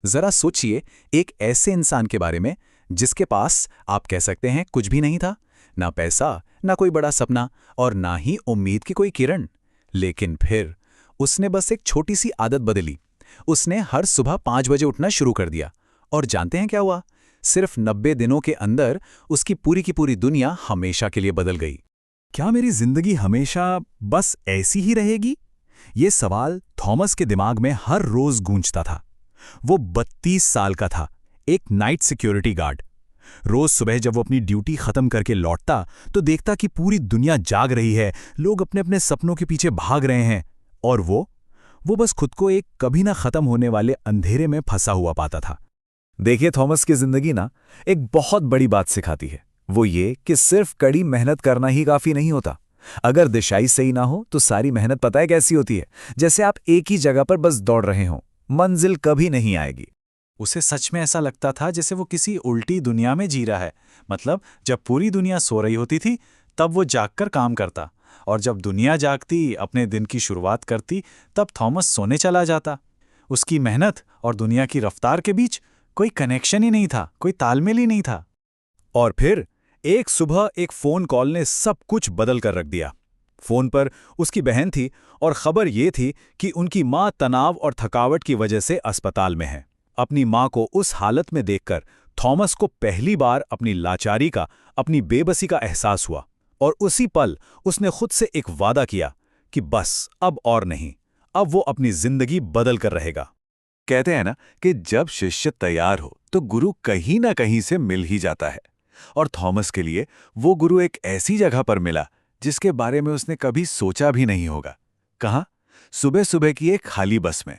जरा सोचिए, एक ऐसे इंसान के बारे में जिसके पास आप कह सकते हैं कुछ भी नहीं था। ना पैसा, ना कोई बड़ा सपना और ना ही उम्मीद की कोई किरण। लेकिन फिर उसने बस एक छोटी सी आदत बदली। उसने हर सुबह 5 बजे उठना शुरू कर दिया। और जानते हैं क्या हुआ? सिर्फ 90 दिनों के अंदर उसकी पूरी की पूरी दुनिया हमेशा के लिए बदल गई। क्या मेरी जिंदगी हमेशा बस ऐसी ही रहेगी? ये सवाल थॉमस के दिमाग में हर रोज गूंजता था। वो 32 साल का था, एक नाइट सिक्योरिटी गार्ड। रोज सुबह जब वो अपनी ड्यूटी खत्म करके लौटता तो देखता कि पूरी दुनिया जाग रही है, लोग अपने अपने सपनों के पीछे भाग रहे हैं, और वो बस खुद को एक कभी ना खत्म होने वाले अंधेरे में फंसा हुआ पाता था। देखिए, थॉमस की जिंदगी ना एक बहुत बड़ी बात सिखाती है। वो ये कि सिर्फ कड़ी मेहनत करना ही काफी नहीं होता। अगर दिशाई सही ना हो तो सारी मेहनत पता है कैसी होती है? जैसे आप एक ही जगह पर बस दौड़ रहे हो, मंजिल कभी नहीं आएगी। उसे सच में ऐसा लगता था जैसे वो किसी उल्टी दुनिया में जी रहा है। मतलब जब पूरी दुनिया सो रही होती थी तब वो जागकर काम करता, और जब दुनिया जागती अपने दिन की शुरुआत करती तब थॉमस सोने चला जाता। उसकी मेहनत और दुनिया की रफ्तार के बीच कोई कनेक्शन ही नहीं था, कोई तालमेल ही नहीं था। और फिर एक सुबह एक फोन कॉल ने सब कुछ बदल कर रख दिया। फोन पर उसकी बहन थी और खबर ये थी कि उनकी मां तनाव और थकावट की वजह से अस्पताल में है। अपनी मां को उस हालत में देखकर थॉमस को पहली बार अपनी लाचारी का, अपनी बेबसी का एहसास हुआ, और उसी पल उसने खुद से एक वादा किया कि बस अब और नहीं, अब वो अपनी जिंदगी बदल कर रहेगा। कहते हैं ना कि जब शिष्य तैयार हो तो गुरु कहीं ना कहीं से मिल ही जाता है। और थॉमस के लिए वो गुरु एक ऐसी जगह पर मिला जिसके बारे में उसने कभी सोचा भी नहीं होगा। कहाँ? सुबह सुबह की एक खाली बस में।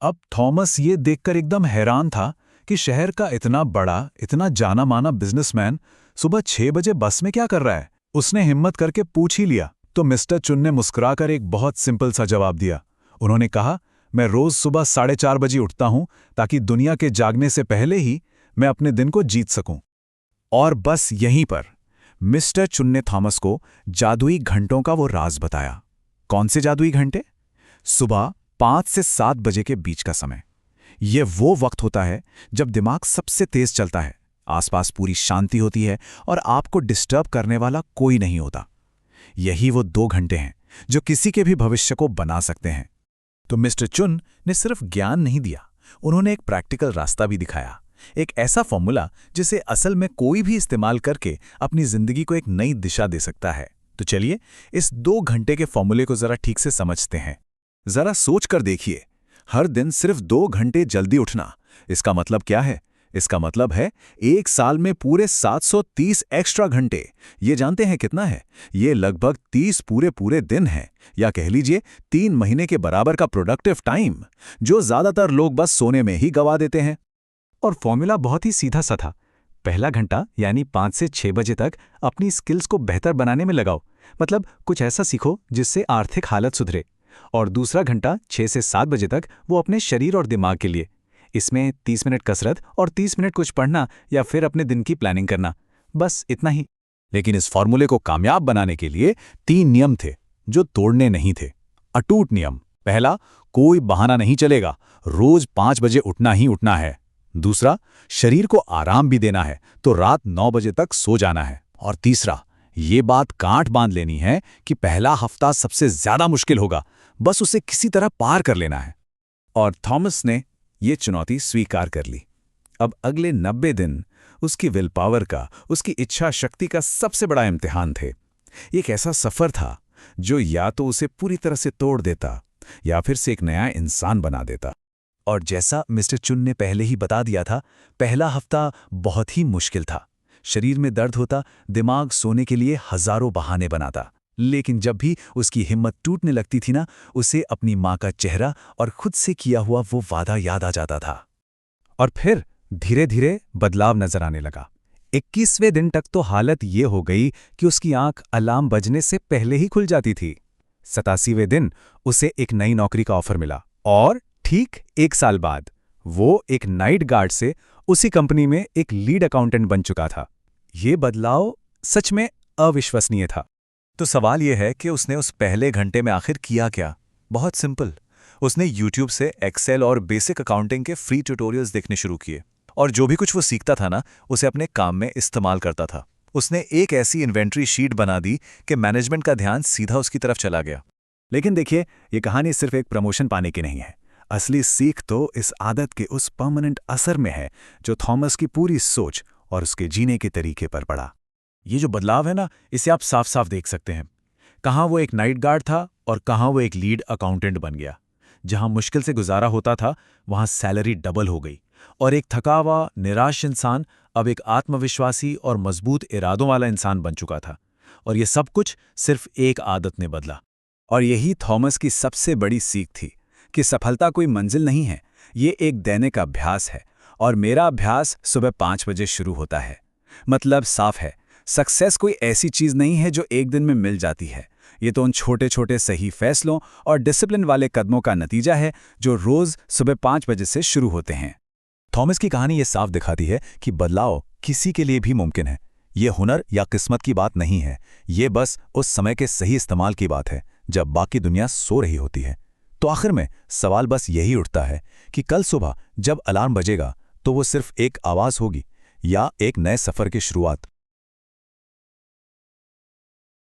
अब थॉमस ये देखकर एकदम हैरान था कि शहर का इतना बड़ा, इतना जाना माना बिजनेसमैन सुबह 6 बजे बस में क्या कर रहा है। उसने हिम्मत करके पूछ ही लिया तो मिस्टर चुन ने मुस्कुराकर एक बहुत सिंपल सा जवाब दिया। उन्होंने कहा, मैं रोज सुबह 4:30 बजे उठता हूं ताकि दुनिया के जागने से पहले ही मैं अपने दिन को जीत सकूं। और बस यहीं पर मिस्टर चुन ने थॉमस को जादुई घंटों का वो राज बताया। कौन से जादुई घंटे? सुबह 5 से 7 बजे के बीच का समय। ये वो वक्त होता है जब दिमाग सबसे तेज चलता है, आसपास पूरी शांति होती है और आपको डिस्टर्ब करने वाला कोई नहीं होता। यही वो 2 घंटे हैं जो किसी के भी भविष्य को बना सकते हैं। तो मिस्टर चुन ने सिर्फ ज्ञान नहीं दिया, उन्होंने एक प्रैक्टिकल रास्ता भी दिखाया। एक ऐसा फॉर्मूला जिसे असल में कोई भी इस्तेमाल करके अपनी जिंदगी को एक नई दिशा दे सकता है। तो चलिए इस 2 घंटे के फॉर्मूले को जरा ठीक से समझते हैं। जरा सोच कर देखिए, हर दिन सिर्फ 2 घंटे जल्दी उठना, इसका मतलब क्या है? इसका मतलब है एक साल में पूरे 730 एक्स्ट्रा घंटे। ये जानते हैं कितना है? ये लगभग 30 पूरे पूरे दिन है, या कह लीजिए 3 महीने के बराबर का प्रोडक्टिव टाइम, जो ज्यादातर लोग बस सोने में ही गवा देते हैं। और फॉर्मूला बहुत ही सीधा सा था। पहला घंटा यानी 5 से 6 बजे तक अपनी स्किल्स को बेहतर बनाने में लगाओ, मतलब कुछ ऐसा सीखो जिससे आर्थिक हालत सुधरे। और दूसरा घंटा 6 से 7 बजे तक वो अपने शरीर और दिमाग के लिए। इसमें 30 मिनट कसरत और 30 मिनट कुछ पढ़ना या फिर अपने दिन की प्लानिंग करना, बस इतना ही। लेकिन इस फॉर्मूले को कामयाब बनाने के लिए 3 नियम थे जो तोड़ने नहीं थे। अटूट नियम। पहला, कोई बहाना नहीं चलेगा, रोज 5 बजे उठना ही उठना है। दूसरा, शरीर को आराम भी देना है तो रात 9 बजे तक सो जाना है। और तीसरा, ये बात गांठ बांध लेनी है कि पहला हफ्ता सबसे ज्यादा मुश्किल होगा, बस उसे किसी तरह पार कर लेना है। और थॉमस ने ये चुनौती स्वीकार कर ली। अब अगले 90 दिन उसकी विल पावर का, उसकी इच्छा शक्ति का सबसे बड़ा इम्तिहान थे। एक ऐसा सफर था जो या तो उसे पूरी तरह से तोड़ देता या फिर से एक नया इंसान बना देता। और जैसा मिस्टर चुन ने पहले ही बता दिया था, पहला हफ्ता बहुत ही मुश्किल था। शरीर में दर्द होता, दिमाग सोने के लिए हजारों बहाने बनाता। लेकिन जब भी उसकी हिम्मत टूटने लगती थी ना, उसे अपनी माँ का चेहरा और खुद से किया हुआ वो वादा याद आ जाता था। और फिर धीरे धीरे बदलाव नजर आने लगा। 21वें दिन तक तो हालत ये हो गई कि उसकी आंख अलार्म बजने से पहले ही खुल जाती थी। 87वें दिन उसे एक नई नौकरी का ऑफर मिला, और ठीक 1 साल बाद वो एक नाइट गार्ड से उसी कंपनी में एक लीड अकाउंटेंट बन चुका था। ये बदलाव सच में अविश्वसनीय था। तो सवाल यह है कि उसने उस पहले घंटे में आखिर किया क्या? बहुत सिंपल। उसने यूट्यूब से एक्सेल और बेसिक अकाउंटिंग के फ्री ट्यूटोरियल्स देखने शुरू किए और जो भी कुछ वो सीखता था ना, उसे अपने काम में इस्तेमाल करता था। उसने एक ऐसी इन्वेंट्री शीट बना दी कि मैनेजमेंट का ध्यान सीधा उसकी तरफ चला गया। लेकिन देखिए, ये कहानी सिर्फ एक प्रमोशन पाने की नहीं है। असली सीख तो इस आदत के उस परमानेंट असर में है जो थॉमस की पूरी सोच और उसके जीने के तरीके पर पड़ा। ये जो बदलाव है ना, इसे आप साफ साफ देख सकते हैं। कहाँ वो एक नाइट गार्ड था और कहाँ वो एक लीड अकाउंटेंट बन गया। जहाँ मुश्किल से गुजारा होता था, वहाँ सैलरी डबल हो गई और एक थका हुआ, निराश इंसान अब एक आत्मविश्वासी और मजबूत इरादों वाला इंसान बन चुका था। और ये सब कुछ सिर्फ एक आदत ने बदला। और यही थॉमस की सबसे बड़ी सीख थी कि सफलता कोई मंजिल नहीं है, ये एक दैनिक अभ्यास है। और मेरा अभ्यास सुबह 5 बजे शुरू होता है। मतलब साफ है, सक्सेस कोई ऐसी चीज़ नहीं है जो एक दिन में मिल जाती है। ये तो उन छोटे छोटे सही फैसलों और डिसिप्लिन वाले कदमों का नतीजा है जो रोज़ सुबह 5 बजे से शुरू होते हैं। थॉमस की कहानी ये साफ दिखाती है कि बदलाव किसी के लिए भी मुमकिन है। ये हुनर या किस्मत की बात नहीं है, ये बस उस समय के सही इस्तेमाल की बात है जब बाकी दुनिया सो रही होती है। तो आखिर में सवाल बस यही उठता है कि कल सुबह जब अलार्म बजेगा तो वो सिर्फ एक आवाज़ होगी या एक नए सफ़र की शुरुआत।